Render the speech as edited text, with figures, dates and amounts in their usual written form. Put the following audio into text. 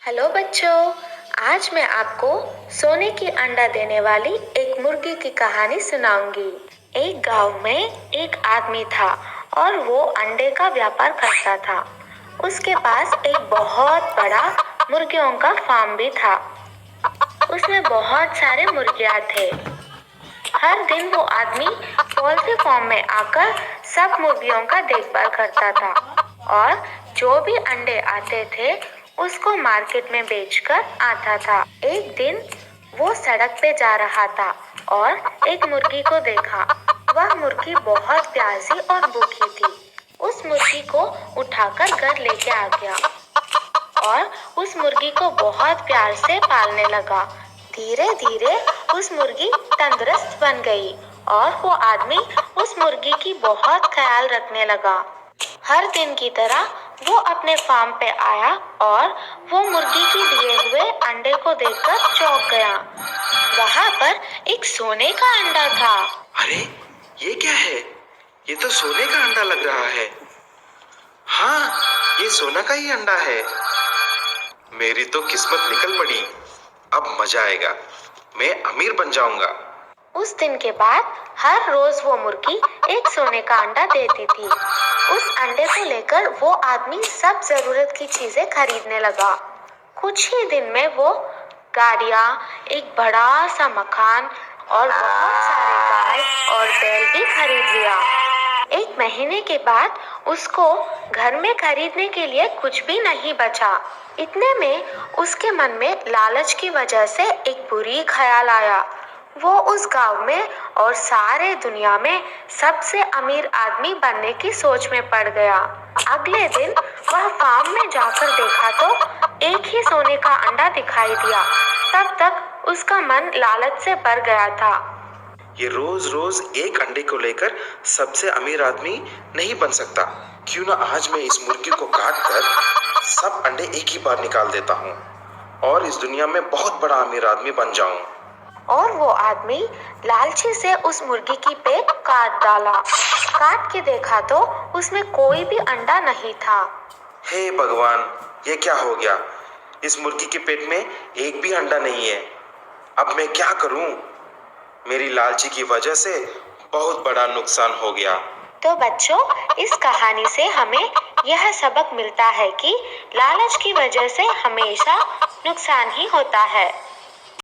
Hello बच्चों, आज मैं आपको सोने की अंडा देने वाली एक मुर्गी की कहानी सुनाऊंगी। एक गांव में एक आदमी था और वो अंडे का व्यापार करता था। उसके पास एक बहुत बड़ा मुर्गियों का फार्म भी था। उसमें बहुत सारे मुर्गियां थे। हर दिन वो आदमी पोल्ट्री फार्म में आकर सब मुर्गियों का देखभाल करता था और जो भी अंडे आते थे उसको मार्केट में बेचकर आता था। एक दिन वो सड़क पे जा रहा था और एक मुर्गी को देखा। वह मुर्गी बहुत प्यासी और भूखी थी। उस मुर्गी को उठाकर घर लेके आ गया और उस मुर्गी को बहुत प्यार से पालने लगा। धीरे धीरे उस मुर्गी तंदुरुस्त बन गई और वो आदमी उस मुर्गी की बहुत ख्याल रखने लगा। हर दिन की तरह वो अपने फार्म पे आया और वो मुर्गी के दिए हुए अंडे को देखकर चौंक गया। वहाँ पर एक सोने का अंडा था। अरे, ये क्या है? ये तो सोने का अंडा लग रहा है। हाँ, ये सोना का ही अंडा है। मेरी तो किस्मत निकल पड़ी। अब मजा आएगा। मैं अमीर बन जाऊंगा। उस दिन के बाद हर रोज वो मुर्गी एक सोने का अंडा देती थी। उस अंडे को लेकर वो आदमी सब जरूरत की चीजें खरीदने लगा। कुछ ही दिन में वो गाड़ियाँ, एक बड़ा सा मकान और बहुत सारे गाय और बैल भी खरीद लिया। एक महीने के बाद उसको घर में खरीदने के लिए कुछ भी नहीं बचा। इतने में उसके मन में लालच की वजह से एक बुरी ख्याल आया। वो उस गांव में और सारे दुनिया में सबसे अमीर आदमी बनने की सोच में पड़ गया। अगले दिन वह फार्म में जाकर देखा तो एक ही सोने का अंडा दिखाई दिया। तब तक उसका मन लालच से भर गया था। ये रोज रोज एक अंडे को लेकर सबसे अमीर आदमी नहीं बन सकता। क्यों ना आज मैं इस मुर्गी को काट कर सब अंडे एक ही बार निकाल देता हूँ और इस दुनिया में बहुत बड़ा अमीर आदमी बन जाऊं। और वो आदमी लालची से उस मुर्गी की पेट काट डाला। काट के देखा तो उसमें कोई भी अंडा नहीं था। हे भगवान, ये क्या हो गया? इस मुर्गी के पेट में एक भी अंडा नहीं है। अब मैं क्या करूं? मेरी लालची की वजह से बहुत बड़ा नुकसान हो गया। तो बच्चों, इस कहानी से हमें यह सबक मिलता है कि लालच की वजह से हमेशा नुकसान ही होता है।